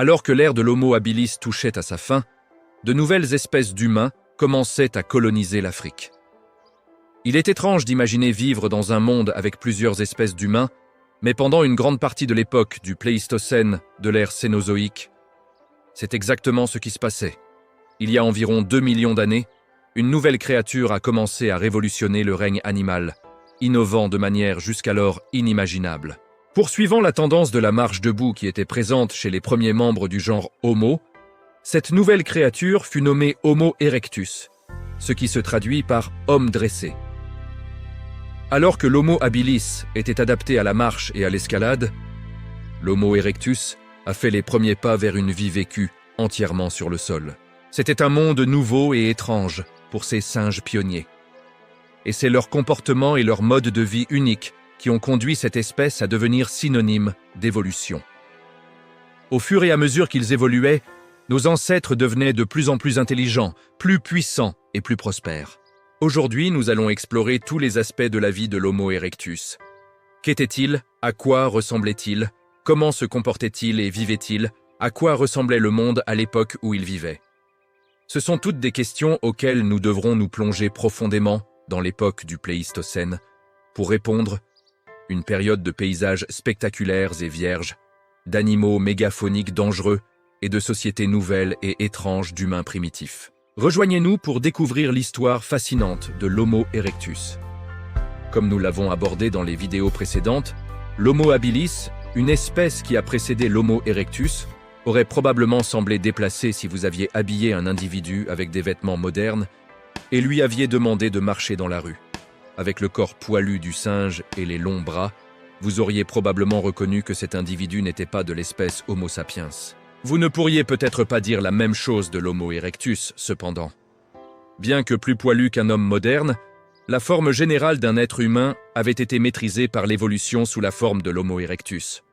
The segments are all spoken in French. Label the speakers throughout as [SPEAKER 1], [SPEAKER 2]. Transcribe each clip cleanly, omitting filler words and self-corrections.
[SPEAKER 1] Alors que l'ère de l'Homo habilis touchait à sa fin, de nouvelles espèces d'humains commençaient à coloniser l'Afrique. Il est étrange d'imaginer vivre dans un monde avec plusieurs espèces d'humains, mais pendant une grande partie de l'époque du Pléistocène de l'ère Cénozoïque, c'est exactement ce qui se passait. Il y a environ 2 millions d'années, une nouvelle créature a commencé à révolutionner le règne animal, innovant de manière jusqu'alors inimaginable. Poursuivant la tendance de la marche debout qui était présente chez les premiers membres du genre Homo, cette nouvelle créature fut nommée Homo erectus, ce qui se traduit par homme dressé. Alors que l'Homo habilis était adapté à la marche et à l'escalade, l'Homo erectus a fait les premiers pas vers une vie vécue entièrement sur le sol. C'était un monde nouveau et étrange pour ces singes pionniers. Et c'est leur comportement et leur mode de vie unique qui ont conduit cette espèce à devenir synonyme d'évolution. Au fur et à mesure qu'ils évoluaient, nos ancêtres devenaient de plus en plus intelligents, plus puissants et plus prospères. Aujourd'hui, nous allons explorer tous les aspects de la vie de l'Homo erectus. Qu'était-il? À quoi ressemblait-il? Comment se comportait-il et vivait-il? À quoi ressemblait le monde à l'époque où il vivait? Ce sont toutes des questions auxquelles nous devrons nous plonger profondément dans l'époque du Pléistocène pour répondre une période de paysages spectaculaires et vierges, d'animaux mégaphoniques dangereux et de sociétés nouvelles et étranges d'humains primitifs. Rejoignez-nous pour découvrir l'histoire fascinante de l'Homo erectus. Comme nous l'avons abordé dans les vidéos précédentes, l'Homo habilis, une espèce qui a précédé l'Homo erectus, aurait probablement semblé déplacée si vous aviez habillé un individu avec des vêtements modernes et lui aviez demandé de marcher dans la rue. Avec le corps poilu du singe et les longs bras, vous auriez probablement reconnu que cet individu n'était pas de l'espèce Homo sapiens. Vous ne pourriez peut-être pas dire la même chose de l'Homo erectus, cependant. Bien que plus poilu qu'un homme moderne, la forme générale d'un être humain avait été maîtrisée par l'évolution sous la forme de l'Homo erectus.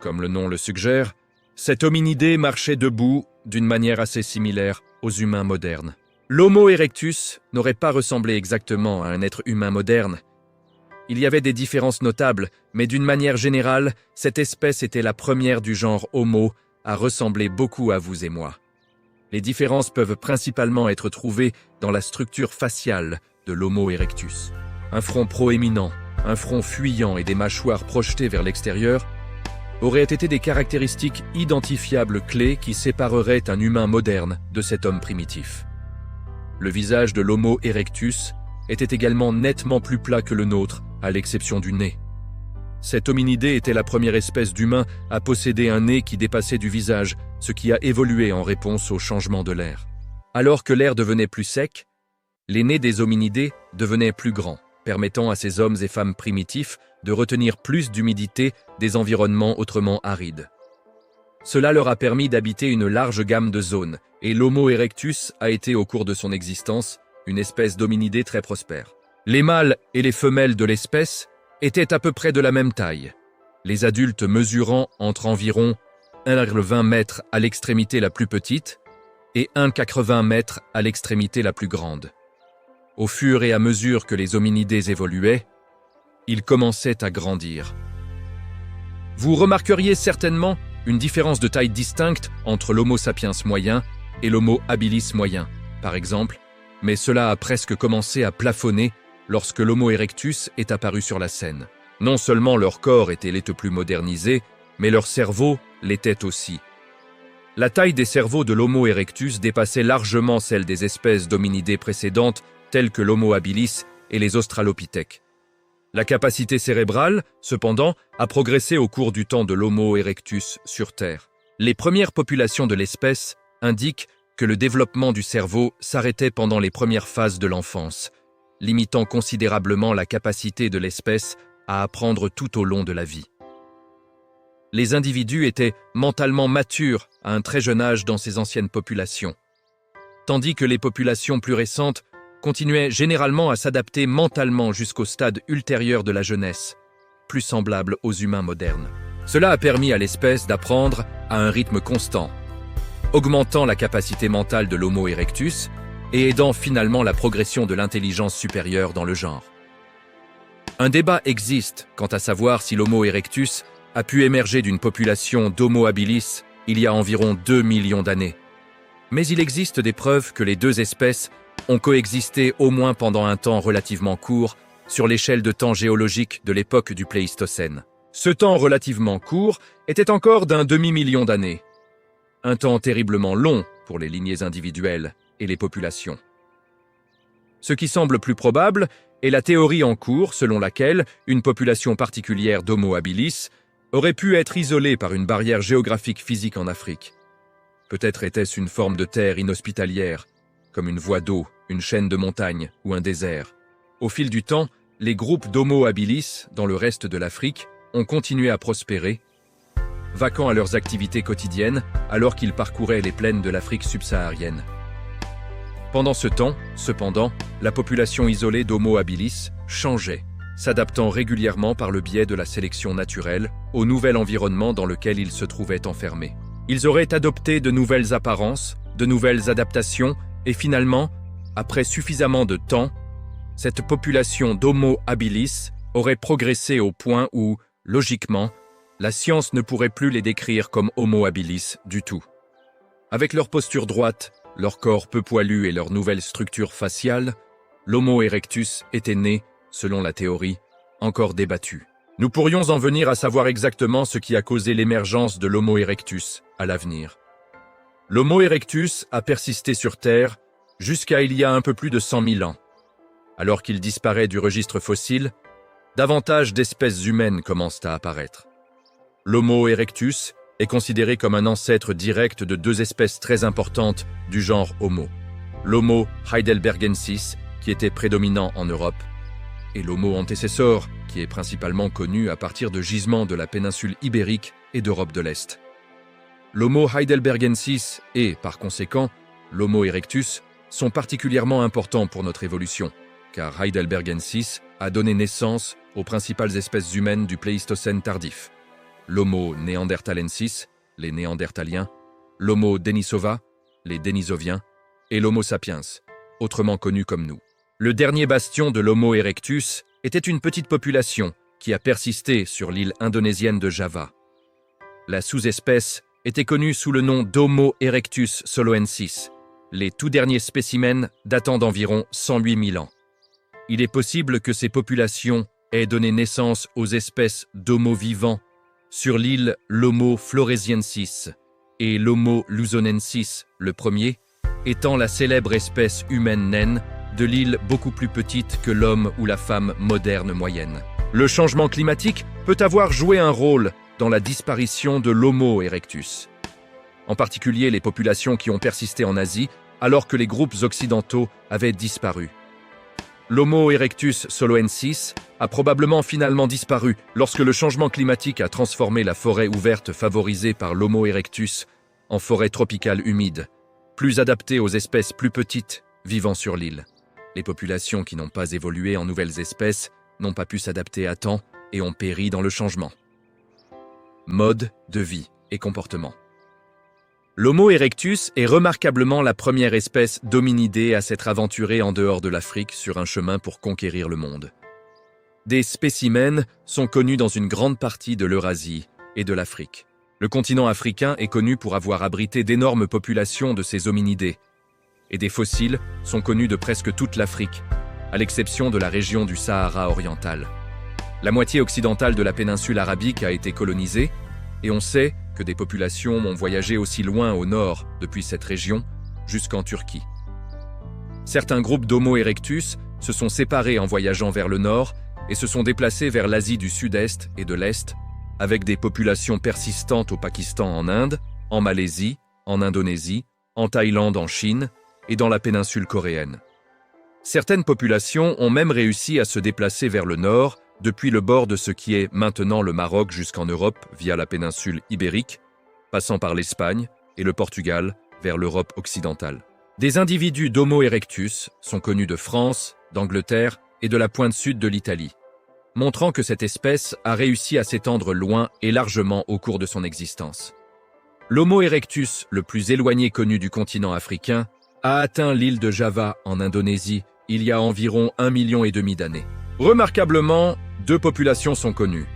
[SPEAKER 1] Comme le nom le suggère, cet hominidé marchait debout d'une manière assez similaire aux humains modernes. L'Homo erectus n'aurait pas ressemblé exactement à un être humain moderne. Il y avait des différences notables, mais d'une manière générale, cette espèce était la première du genre Homo à ressembler beaucoup à vous et moi. Les différences peuvent principalement être trouvées dans la structure faciale de l'Homo erectus. Un front proéminent, un front fuyant et des mâchoires projetées vers l'extérieur auraient été des caractéristiques identifiables clés qui sépareraient un humain moderne de cet homme primitif. Le visage de l'Homo erectus était également nettement plus plat que le nôtre, à l'exception du nez. Cet hominidé était la première espèce d'humain à posséder un nez qui dépassait du visage, ce qui a évolué en réponse au changement de l'air. Alors que l'air devenait plus sec, les nez des hominidés devenaient plus grands, permettant à ces hommes et femmes primitifs de retenir plus d'humidité des environnements autrement arides. Cela leur a permis d'habiter une large gamme de zones, et l'Homo erectus a été au cours de son existence une espèce d'hominidé très prospère. Les mâles et les femelles de l'espèce étaient à peu près de la même taille, les adultes mesurant entre environ 1,20 m à l'extrémité la plus petite et 1,80 m à l'extrémité la plus grande. Au fur et à mesure que les hominidés évoluaient, ils commençaient à grandir. Vous remarqueriez certainement une différence de taille distincte entre l'Homo sapiens moyen et l'Homo habilis moyen, par exemple, mais cela a presque commencé à plafonner lorsque l'Homo erectus est apparu sur la scène. Non seulement leur corps était plus modernisé, mais leur cerveau l'était aussi. La taille des cerveaux de l'Homo erectus dépassait largement celle des espèces d'hominidés précédentes telles que l'Homo habilis et les australopithèques. La capacité cérébrale, cependant, a progressé au cours du temps de l'Homo erectus sur Terre. Les premières populations de l'espèce indiquent que le développement du cerveau s'arrêtait pendant les premières phases de l'enfance, limitant considérablement la capacité de l'espèce à apprendre tout au long de la vie. Les individus étaient mentalement matures à un très jeune âge dans ces anciennes populations, tandis que les populations plus récentes continuaient généralement à s'adapter mentalement jusqu'au stade ultérieur de la jeunesse, plus semblable aux humains modernes. Cela a permis à l'espèce d'apprendre à un rythme constant, augmentant la capacité mentale de l'Homo erectus et aidant finalement la progression de l'intelligence supérieure dans le genre. Un débat existe quant à savoir si l'Homo erectus a pu émerger d'une population d'Homo habilis il y a environ 2 millions d'années. Mais il existe des preuves que les deux espèces ont coexisté au moins pendant un temps relativement court sur l'échelle de temps géologique de l'époque du Pléistocène. Ce temps relativement court était encore d'un demi-million d'années. Un temps terriblement long pour les lignées individuelles et les populations. Ce qui semble plus probable est la théorie en cours selon laquelle une population particulière d'Homo habilis aurait pu être isolée par une barrière géographique physique en Afrique. Peut-être était-ce une forme de terre inhospitalière, comme une voie d'eau, une chaîne de montagnes ou un désert. Au fil du temps, les groupes d'Homo habilis dans le reste de l'Afrique ont continué à prospérer, vaquant à leurs activités quotidiennes alors qu'ils parcouraient les plaines de l'Afrique subsaharienne. Pendant ce temps, cependant, la population isolée d'Homo habilis changeait, s'adaptant régulièrement par le biais de la sélection naturelle au nouvel environnement dans lequel ils se trouvaient enfermés. Ils auraient adopté de nouvelles apparences, de nouvelles adaptations, et finalement, après suffisamment de temps, cette population d'Homo habilis aurait progressé au point où, logiquement, la science ne pourrait plus les décrire comme Homo habilis du tout. Avec leur posture droite, leur corps peu poilu et leur nouvelle structure faciale, l'Homo erectus était né, selon la théorie, encore débattu. Nous pourrions en venir à savoir exactement ce qui a causé l'émergence de l'Homo erectus à l'avenir. L'Homo erectus a persisté sur Terre jusqu'à il y a un peu plus de 100 000 ans. Alors qu'il disparaît du registre fossile, davantage d'espèces humaines commencent à apparaître. L'Homo erectus est considéré comme un ancêtre direct de deux espèces très importantes du genre Homo. L'Homo heidelbergensis, qui était prédominant en Europe, et l'Homo antecessor, qui est principalement connu à partir de gisements de la péninsule ibérique et d'Europe de l'Est. L'Homo heidelbergensis et, par conséquent, l'Homo erectus sont particulièrement importants pour notre évolution, car heidelbergensis a donné naissance aux principales espèces humaines du Pléistocène tardif. L'Homo neanderthalensis, les Néandertaliens, l'Homo denisova, les Denisoviens, et l'Homo sapiens, autrement connu comme nous. Le dernier bastion de l'Homo erectus était une petite population qui a persisté sur l'île indonésienne de Java. La sous-espèce était connue sous le nom d'Homo erectus soloensis, les tout derniers spécimens datant d'environ 108 000 ans. Il est possible que ces populations aient donné naissance aux espèces d'Homo vivants sur l'île l'Homo floresiensis et l'Homo luzonensis, le premier, étant la célèbre espèce humaine naine de l'île beaucoup plus petite que l'homme ou la femme moderne moyenne. Le changement climatique peut avoir joué un rôle dans la disparition de l'Homo erectus. En particulier les populations qui ont persisté en Asie alors que les groupes occidentaux avaient disparu. L'Homo erectus soloensis a probablement finalement disparu lorsque le changement climatique a transformé la forêt ouverte favorisée par l'Homo erectus en forêt tropicale humide, plus adaptée aux espèces plus petites vivant sur l'île. Les populations qui n'ont pas évolué en nouvelles espèces n'ont pas pu s'adapter à temps et ont péri dans le changement. Mode de vie et comportement. L'Homo erectus est remarquablement la première espèce d'hominidés à s'être aventurée en dehors de l'Afrique sur un chemin pour conquérir le monde. Des spécimens sont connus dans une grande partie de l'Eurasie et de l'Afrique. Le continent africain est connu pour avoir abrité d'énormes populations de ces hominidés, et des fossiles sont connus de presque toute l'Afrique, à l'exception de la région du Sahara oriental. La moitié occidentale de la péninsule arabique a été colonisée, et on sait que des populations ont voyagé aussi loin au nord depuis cette région jusqu'en Turquie. Certains groupes d'Homo erectus se sont séparés en voyageant vers le nord et se sont déplacés vers l'Asie du Sud-Est et de l'Est, avec des populations persistantes au Pakistan, en Inde, en Malaisie, en Indonésie, en Thaïlande, en Chine et dans la péninsule coréenne. Certaines populations ont même réussi à se déplacer vers le nord depuis le bord de ce qui est maintenant le Maroc jusqu'en Europe via la péninsule ibérique, passant par l'Espagne et le Portugal vers l'Europe occidentale. Des individus d'Homo erectus sont connus de France, d'Angleterre et de la pointe sud de l'Italie, montrant que cette espèce a réussi à s'étendre loin et largement au cours de son existence. L'Homo erectus le plus éloigné connu du continent africain a atteint l'île de Java en Indonésie il y a environ 1,5 million d'années. Remarquablement, deux populations sont connues.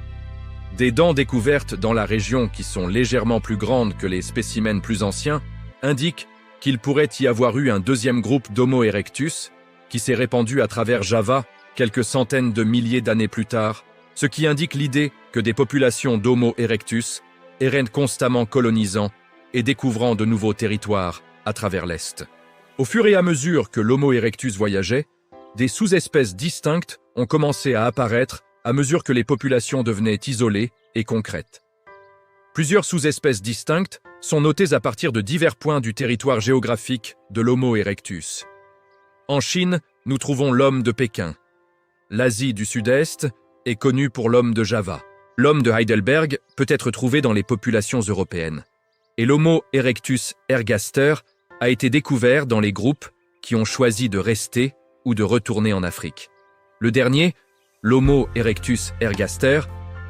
[SPEAKER 1] Des dents découvertes dans la région qui sont légèrement plus grandes que les spécimens plus anciens indiquent qu'il pourrait y avoir eu un deuxième groupe d'Homo erectus qui s'est répandu à travers Java quelques centaines de milliers d'années plus tard, ce qui indique l'idée que des populations d'Homo erectus erraient constamment colonisant et découvrant de nouveaux territoires à travers l'Est. Au fur et à mesure que l'Homo erectus voyageait, des sous-espèces distinctes ont commencé à apparaître à mesure que les populations devenaient isolées et concrètes. Plusieurs sous-espèces distinctes sont notées à partir de divers points du territoire géographique de l'Homo erectus. En Chine, nous trouvons l'homme de Pékin. L'Asie du Sud-Est est connue pour l'homme de Java. L'homme de Heidelberg peut être trouvé dans les populations européennes. Et l'Homo erectus ergaster a été découvert dans les groupes qui ont choisi de rester ou de retourner en Afrique. Le dernier, l'Homo erectus ergaster,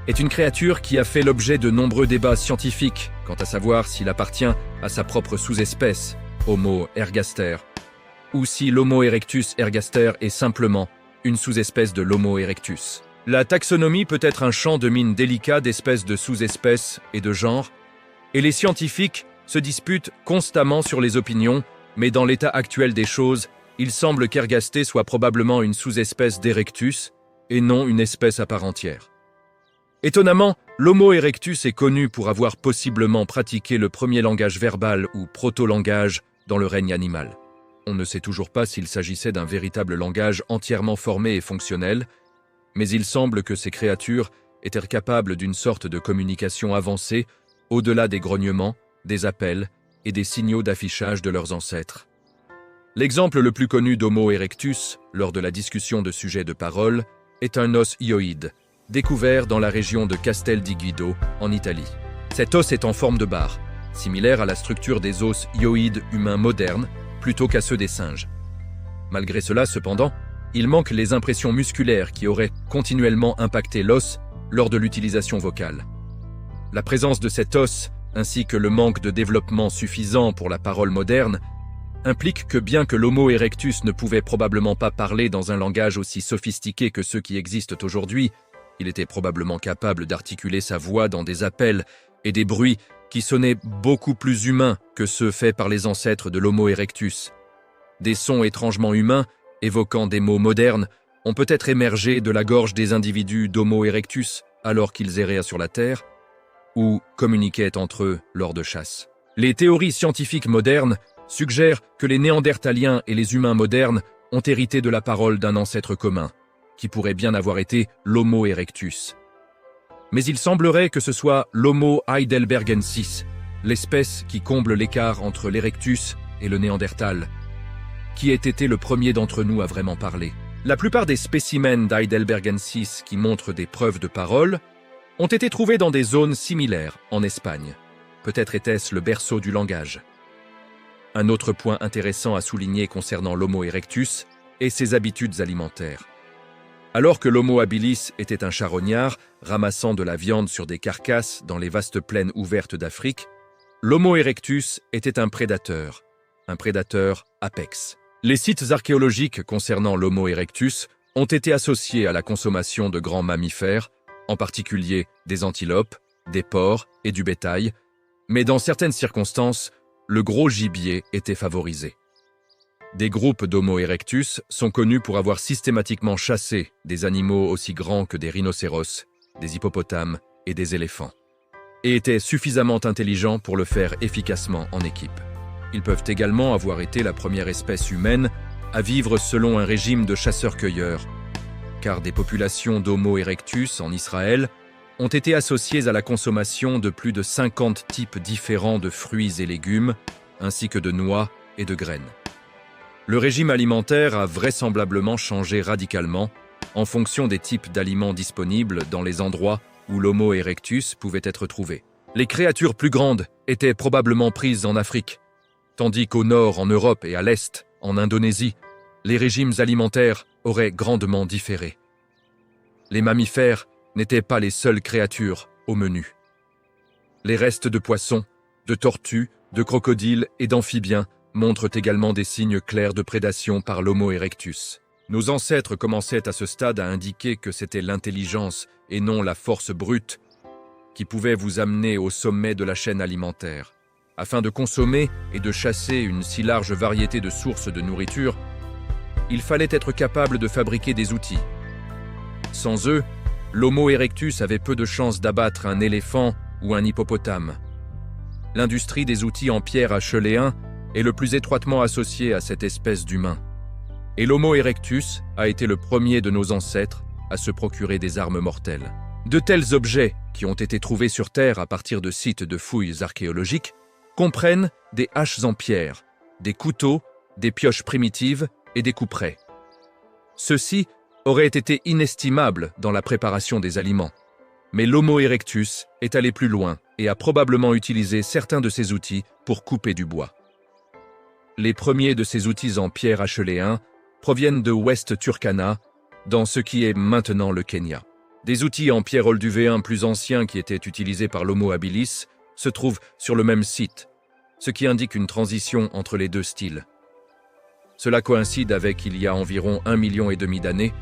[SPEAKER 1] est une créature qui a fait l'objet de nombreux débats scientifiques quant à savoir s'il appartient à sa propre sous-espèce, Homo ergaster, ou si l'Homo erectus ergaster est simplement une sous-espèce de l'Homo erectus. La taxonomie peut être un champ de mine délicat d'espèces de sous-espèces et de genres, et les scientifiques se disputent constamment sur les opinions, mais dans l'état actuel des choses, il semble qu'Ergasté soit probablement une sous-espèce d'Erectus et non une espèce à part entière. Étonnamment, l'Homo erectus est connu pour avoir possiblement pratiqué le premier langage verbal ou proto-langage dans le règne animal. On ne sait toujours pas s'il s'agissait d'un véritable langage entièrement formé et fonctionnel, mais il semble que ces créatures étaient capables d'une sorte de communication avancée au-delà des grognements, des appels et des signaux d'affichage de leurs ancêtres. L'exemple le plus connu d'Homo erectus, lors de la discussion de sujets de parole, est un os hyoïde, découvert dans la région de Castel di Guido, en Italie. Cet os est en forme de barre, similaire à la structure des os hyoïdes humains modernes, plutôt qu'à ceux des singes. Malgré cela, cependant, il manque les impressions musculaires qui auraient continuellement impacté l'os lors de l'utilisation vocale. La présence de cet os, ainsi que le manque de développement suffisant pour la parole moderne, implique que bien que l'Homo erectus ne pouvait probablement pas parler dans un langage aussi sophistiqué que ceux qui existent aujourd'hui, il était probablement capable d'articuler sa voix dans des appels et des bruits qui sonnaient beaucoup plus humains que ceux faits par les ancêtres de l'Homo erectus. Des sons étrangement humains, évoquant des mots modernes, ont peut-être émergé de la gorge des individus d'Homo erectus alors qu'ils erraient sur la Terre, ou communiquaient entre eux lors de chasse. Les théories scientifiques modernes suggèrent que les Néandertaliens et les humains modernes ont hérité de la parole d'un ancêtre commun, qui pourrait bien avoir été l'Homo erectus. Mais il semblerait que ce soit l'Homo heidelbergensis, l'espèce qui comble l'écart entre l'Erectus et le Néandertal, qui ait été le premier d'entre nous à vraiment parler. La plupart des spécimens d'Heidelbergensis qui montrent des preuves de parole ont été trouvés dans des zones similaires en Espagne. Peut-être était-ce le berceau du langage. Un autre point intéressant à souligner concernant l'Homo erectus est ses habitudes alimentaires. Alors que l'Homo habilis était un charognard, ramassant de la viande sur des carcasses dans les vastes plaines ouvertes d'Afrique, l'Homo erectus était un prédateur apex. Les sites archéologiques concernant l'Homo erectus ont été associés à la consommation de grands mammifères, en particulier des antilopes, des porcs et du bétail, mais dans certaines circonstances, le gros gibier était favorisé. Des groupes d'Homo erectus sont connus pour avoir systématiquement chassé des animaux aussi grands que des rhinocéros, des hippopotames et des éléphants, et étaient suffisamment intelligents pour le faire efficacement en équipe. Ils peuvent également avoir été la première espèce humaine à vivre selon un régime de chasseurs-cueilleurs, car des populations d'Homo erectus en Israël ont été associées à la consommation de plus de 50 types différents de fruits et légumes, ainsi que de noix et de graines. Le régime alimentaire a vraisemblablement changé radicalement en fonction des types d'aliments disponibles dans les endroits où l'Homo erectus pouvait être trouvé. Les créatures plus grandes étaient probablement prises en Afrique, tandis qu'au nord en Europe et à l'est, en Indonésie, les régimes alimentaires auraient grandement différé. Les mammifères n'étaient pas les seules créatures au menu. Les restes de poissons, de tortues, de crocodiles et d'amphibiens montrent également des signes clairs de prédation par l'Homo erectus. Nos ancêtres commençaient à ce stade à indiquer que c'était l'intelligence et non la force brute qui pouvaient vous amener au sommet de la chaîne alimentaire. Afin de consommer et de chasser une si large variété de sources de nourriture, il fallait être capable de fabriquer des outils. Sans eux, l'Homo erectus avait peu de chances d'abattre un éléphant ou un hippopotame. L'industrie des outils en pierre acheléen est le plus étroitement associée à cette espèce d'humain. Et l'Homo erectus a été le premier de nos ancêtres à se procurer des armes mortelles. De tels objets, qui ont été trouvés sur Terre à partir de sites de fouilles archéologiques, comprennent des haches en pierre, des couteaux, des pioches primitives et des couperets. Ceux-ci auraient été inestimables dans la préparation des aliments. Mais l'Homo erectus est allé plus loin et a probablement utilisé certains de ces outils pour couper du bois. Les premiers de ces outils en pierre acheléen proviennent de West Turkana, dans ce qui est maintenant le Kenya. Des outils en pierre olduvéen plus anciens qui étaient utilisés par l'Homo habilis se trouvent sur le même site, ce qui indique une transition entre les deux styles. Cela coïncide avec il y a environ 1,5 million d'années,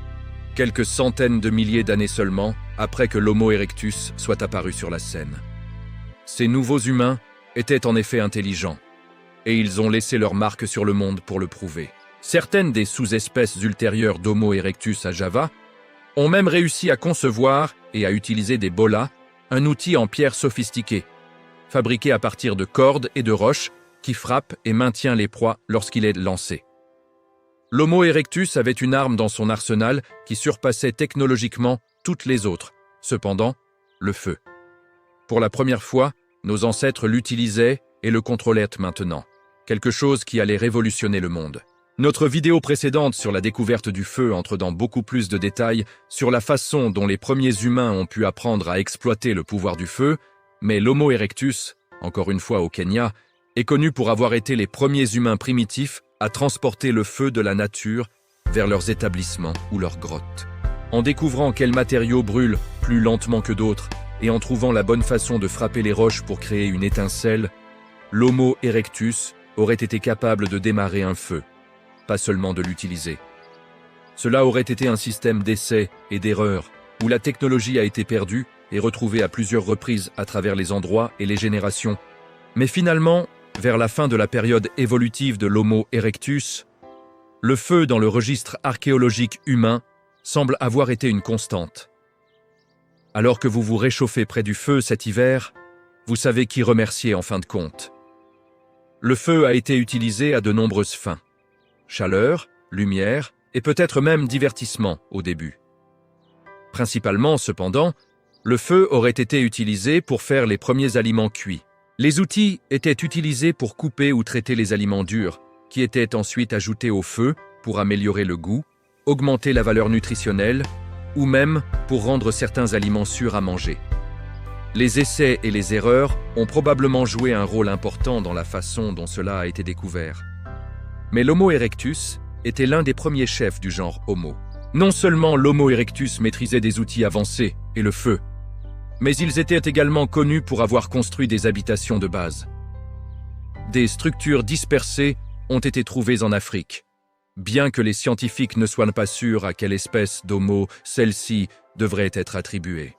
[SPEAKER 1] quelques centaines de milliers d'années seulement après que l'Homo erectus soit apparu sur la scène. Ces nouveaux humains étaient en effet intelligents, et ils ont laissé leur marque sur le monde pour le prouver. Certaines des sous-espèces ultérieures d'Homo erectus à Java ont même réussi à concevoir et à utiliser des bolas, un outil en pierre sophistiqué, fabriqué à partir de cordes et de roches qui frappe et maintient les proies lorsqu'il est lancé. L'Homo erectus avait une arme dans son arsenal qui surpassait technologiquement toutes les autres, cependant, le feu. Pour la première fois, nos ancêtres l'utilisaient et le contrôlaient maintenant, quelque chose qui allait révolutionner le monde. Notre vidéo précédente sur la découverte du feu entre dans beaucoup plus de détails sur la façon dont les premiers humains ont pu apprendre à exploiter le pouvoir du feu, mais l'Homo erectus, encore une fois au Kenya, est connu pour avoir été les premiers humains primitifs à transporter le feu de la nature vers leurs établissements ou leurs grottes. En découvrant quels matériaux brûlent plus lentement que d'autres et en trouvant la bonne façon de frapper les roches pour créer une étincelle, l'Homo erectus aurait été capable de démarrer un feu, pas seulement de l'utiliser. Cela aurait été un système d'essais et d'erreurs, où la technologie a été perdue et retrouvée à plusieurs reprises à travers les endroits et les générations. Mais finalement, vers la fin de la période évolutive de l'Homo erectus, le feu dans le registre archéologique humain semble avoir été une constante. Alors que vous vous réchauffez près du feu cet hiver, vous savez qui remercier en fin de compte. Le feu a été utilisé à de nombreuses fins. Chaleur, lumière et peut-être même divertissement au début. Principalement, cependant, le feu aurait été utilisé pour faire les premiers aliments cuits. Les outils étaient utilisés pour couper ou traiter les aliments durs, qui étaient ensuite ajoutés au feu pour améliorer le goût, augmenter la valeur nutritionnelle ou même pour rendre certains aliments sûrs à manger. Les essais et les erreurs ont probablement joué un rôle important dans la façon dont cela a été découvert. Mais l'Homo erectus était l'un des premiers chefs du genre Homo. Non seulement l'Homo erectus maîtrisait des outils avancés et le feu, mais ils étaient également connus pour avoir construit des habitations de base. Des structures dispersées ont été trouvées en Afrique, bien que les scientifiques ne soient pas sûrs à quelle espèce d'Homo celle-ci devrait être attribuée.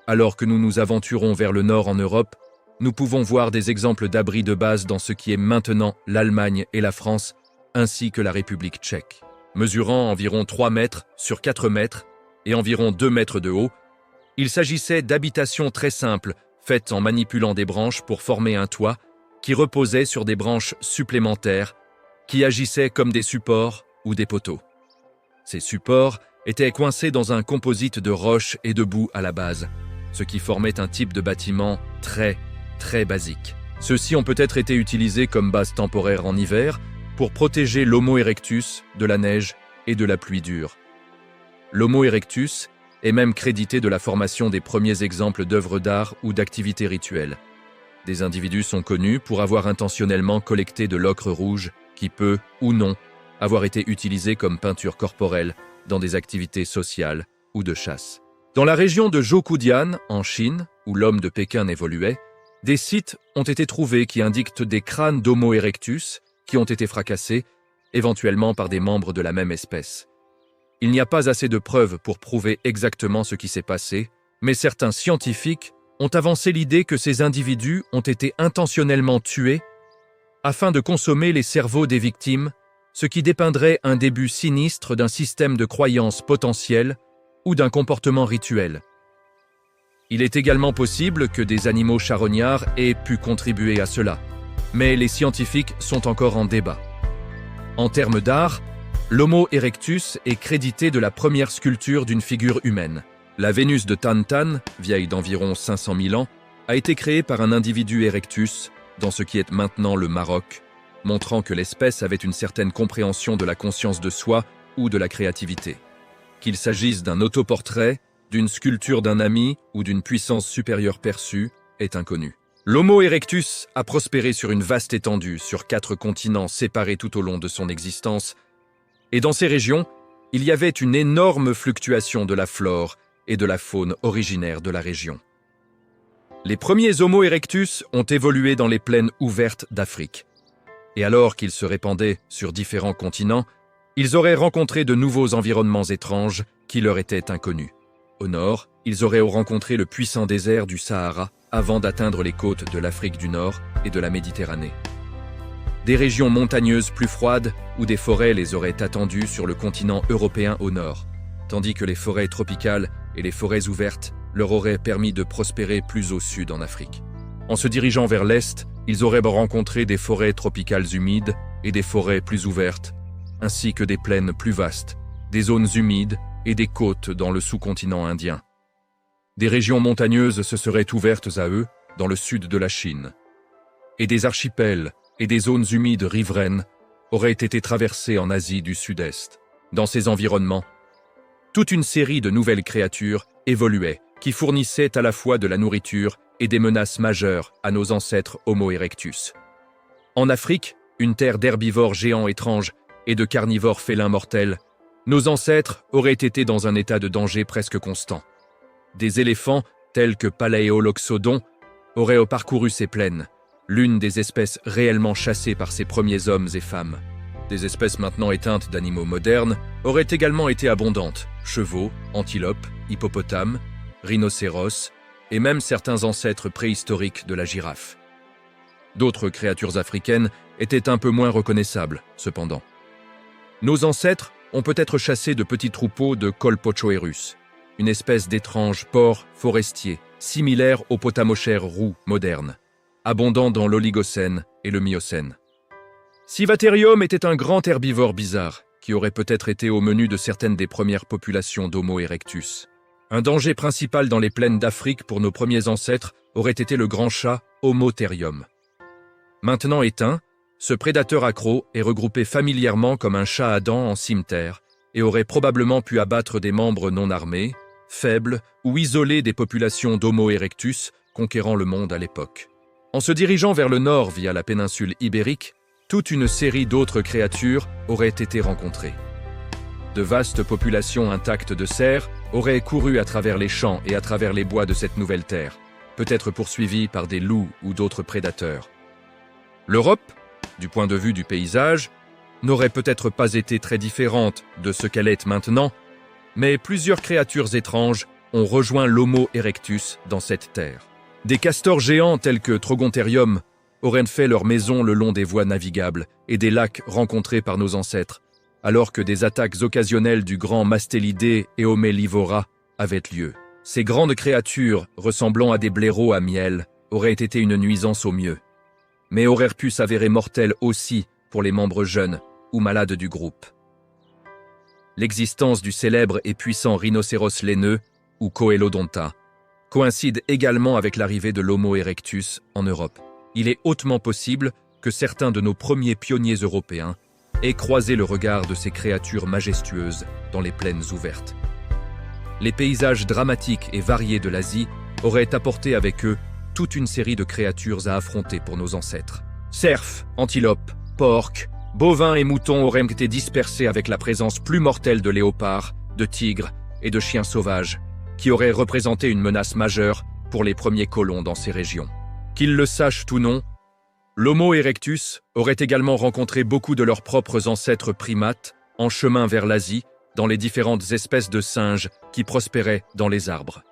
[SPEAKER 1] Alors que nous nous aventurons vers le nord en Europe, nous pouvons voir des exemples d'abris de base dans ce qui est maintenant l'Allemagne et la France, ainsi que la République tchèque. Mesurant environ 3 mètres sur 4 mètres et environ 2 mètres de haut, il s'agissait d'habitations très simples, faites en manipulant des branches pour former un toit qui reposait sur des branches supplémentaires qui agissaient comme des supports ou des poteaux. Ces supports étaient coincés dans un composite de roches et de boue à la base, ce qui formait un type de bâtiment très basique. Ceux-ci ont peut-être été utilisés comme base temporaire en hiver pour protéger l'Homo erectus de la neige et de la pluie dure. L'Homo erectus est même crédité de la formation des premiers exemples d'œuvres d'art ou d'activités rituelles. Des individus sont connus pour avoir intentionnellement collecté de l'ocre rouge qui peut, ou non, avoir été utilisé comme peinture corporelle dans des activités sociales ou de chasse. Dans la région de Zhoukoudian, en Chine, où l'homme de Pékin évoluait, des sites ont été trouvés qui indiquent des crânes d'Homo erectus qui ont été fracassés, éventuellement par des membres de la même espèce. Il n'y a pas assez de preuves pour prouver exactement ce qui s'est passé, mais certains scientifiques ont avancé l'idée que ces individus ont été intentionnellement tués afin de consommer les cerveaux des victimes, ce qui dépeindrait un début sinistre d'un système de croyances potentielles ou d'un comportement rituel. Il est également possible que des animaux charognards aient pu contribuer à cela, mais les scientifiques sont encore en débat. En termes d'art, l'Homo erectus est crédité de la première sculpture d'une figure humaine. La Vénus de Tan-Tan, vieille d'environ 500 000 ans, a été créée par un individu erectus, dans ce qui est maintenant le Maroc, montrant que l'espèce avait une certaine compréhension de la conscience de soi ou de la créativité. Qu'il s'agisse d'un autoportrait, d'une sculpture d'un ami ou d'une puissance supérieure perçue, est inconnu. L'Homo erectus a prospéré sur une vaste étendue, sur 4 continents séparés tout au long de son existence, et dans ces régions, il y avait une énorme fluctuation de la flore et de la faune originaire de la région. Les premiers Homo erectus ont évolué dans les plaines ouvertes d'Afrique. Et alors qu'ils se répandaient sur différents continents, ils auraient rencontré de nouveaux environnements étranges qui leur étaient inconnus. Au nord, ils auraient rencontré le puissant désert du Sahara avant d'atteindre les côtes de l'Afrique du Nord et de la Méditerranée. Des régions montagneuses plus froides ou des forêts les auraient attendues sur le continent européen au nord, tandis que les forêts tropicales et les forêts ouvertes leur auraient permis de prospérer plus au sud en Afrique. En se dirigeant vers l'est, ils auraient rencontré des forêts tropicales humides et des forêts plus ouvertes, ainsi que des plaines plus vastes, des zones humides et des côtes dans le sous-continent indien. Des régions montagneuses se seraient ouvertes à eux dans le sud de la Chine, et des archipels et des zones humides riveraines auraient été traversées en Asie du Sud-Est. Dans ces environnements, toute une série de nouvelles créatures évoluaient, qui fournissaient à la fois de la nourriture et des menaces majeures à nos ancêtres Homo erectus. En Afrique, une terre d'herbivores géants étranges et de carnivores félins mortels, nos ancêtres auraient été dans un état de danger presque constant. Des éléphants, tels que Paléoloxodon, auraient parcouru ces plaines, l'une des espèces réellement chassées par ces premiers hommes et femmes. Des espèces maintenant éteintes d'animaux modernes auraient également été abondantes, chevaux, antilopes, hippopotames, rhinocéros, et même certains ancêtres préhistoriques de la girafe. D'autres créatures africaines étaient un peu moins reconnaissables, cependant. Nos ancêtres ont peut-être chassé de petits troupeaux de Colpochoerus, une espèce d'étrange porc forestier, similaire au potamochère roux moderne, abondant dans l'Oligocène et le Miocène. Civatherium était un grand herbivore bizarre, qui aurait peut-être été au menu de certaines des premières populations d'Homo erectus. Un danger principal dans les plaines d'Afrique pour nos premiers ancêtres aurait été le grand chat Homotherium. Maintenant éteint, ce prédateur accro est regroupé familièrement comme un chat à dents en cimeterre et aurait probablement pu abattre des membres non armés, faibles ou isolés des populations d'Homo erectus conquérant le monde à l'époque. En se dirigeant vers le nord via la péninsule ibérique, toute une série d'autres créatures auraient été rencontrées. De vastes populations intactes de cerfs auraient couru à travers les champs et à travers les bois de cette nouvelle terre, peut-être poursuivies par des loups ou d'autres prédateurs. L'Europe, du point de vue du paysage, n'aurait peut-être pas été très différente de ce qu'elle est maintenant, mais plusieurs créatures étranges ont rejoint l'Homo erectus dans cette terre. Des castors géants tels que Trogontherium auraient fait leur maison le long des voies navigables et des lacs rencontrés par nos ancêtres, alors que des attaques occasionnelles du grand Mastélidé et Homélivora avaient lieu. Ces grandes créatures, ressemblant à des blaireaux à miel, auraient été une nuisance au mieux, mais auraient pu s'avérer mortelles aussi pour les membres jeunes ou malades du groupe. L'existence du célèbre et puissant rhinocéros laineux, ou Coelodonta, coïncide également avec l'arrivée de l'Homo erectus en Europe. Il est hautement possible que certains de nos premiers pionniers européens aient croisé le regard de ces créatures majestueuses dans les plaines ouvertes. Les paysages dramatiques et variés de l'Asie auraient apporté avec eux toute une série de créatures à affronter pour nos ancêtres. Cerfs, antilopes, porcs, bovins et moutons auraient été dispersés avec la présence plus mortelle de léopards, de tigres et de chiens sauvages, qui auraient représenté une menace majeure pour les premiers colons dans ces régions. Qu'ils le sachent ou non, l'Homo erectus aurait également rencontré beaucoup de leurs propres ancêtres primates en chemin vers l'Asie, dans les différentes espèces de singes qui prospéraient dans les arbres.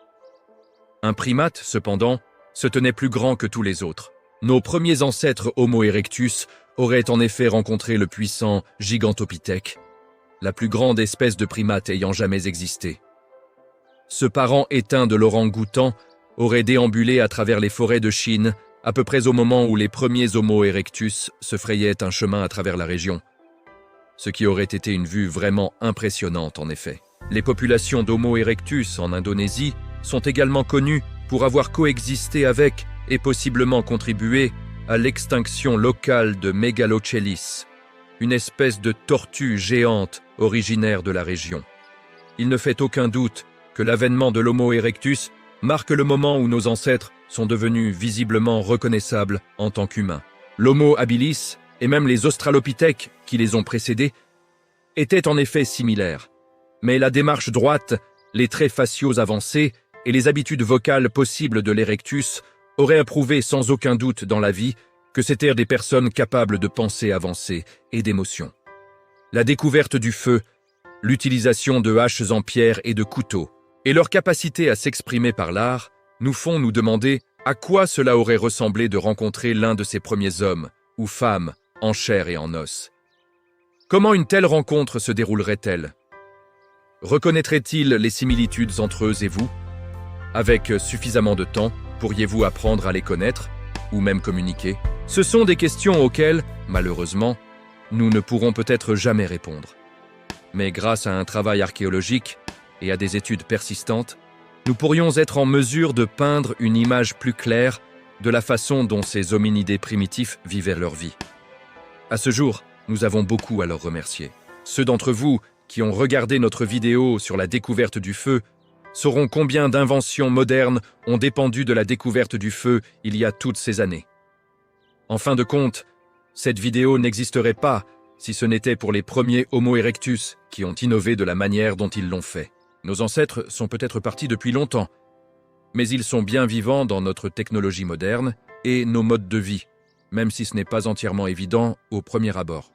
[SPEAKER 1] Un primate, cependant, se tenait plus grand que tous les autres. Nos premiers ancêtres Homo erectus auraient en effet rencontré le puissant Gigantopithèque, la plus grande espèce de primate ayant jamais existé. Ce parent éteint de l'orang-outan aurait déambulé à travers les forêts de Chine à peu près au moment où les premiers Homo erectus se frayaient un chemin à travers la région. Ce qui aurait été une vue vraiment impressionnante en effet. Les populations d'Homo erectus en Indonésie sont également connues pour avoir coexisté avec et possiblement contribué à l'extinction locale de Megalochelis, une espèce de tortue géante originaire de la région. Il ne fait aucun doute que l'avènement de l'Homo erectus marque le moment où nos ancêtres sont devenus visiblement reconnaissables en tant qu'humains. L'Homo habilis et même les australopithèques qui les ont précédés étaient en effet similaires. Mais la démarche droite, les traits faciaux avancés et les habitudes vocales possibles de l'Erectus auraient prouvé sans aucun doute dans la vie que c'étaient des personnes capables de pensées avancées et d'émotions. La découverte du feu, l'utilisation de haches en pierre et de couteaux, et leur capacité à s'exprimer par l'art, nous font nous demander à quoi cela aurait ressemblé de rencontrer l'un de ces premiers hommes ou femmes en chair et en os. Comment une telle rencontre se déroulerait-elle? Reconnaîtrait-il les similitudes entre eux et vous? Avec suffisamment de temps, pourriez-vous apprendre à les connaître, ou même communiquer? Ce sont des questions auxquelles, malheureusement, nous ne pourrons peut-être jamais répondre. Mais grâce à un travail archéologique et à des études persistantes, nous pourrions être en mesure de peindre une image plus claire de la façon dont ces hominidés primitifs vivaient leur vie. À ce jour, nous avons beaucoup à leur remercier. Ceux d'entre vous qui ont regardé notre vidéo sur la découverte du feu sauront combien d'inventions modernes ont dépendu de la découverte du feu il y a toutes ces années. En fin de compte, cette vidéo n'existerait pas si ce n'était pour les premiers Homo erectus qui ont innové de la manière dont ils l'ont fait. Nos ancêtres sont peut-être partis depuis longtemps, mais ils sont bien vivants dans notre technologie moderne et nos modes de vie, même si ce n'est pas entièrement évident au premier abord.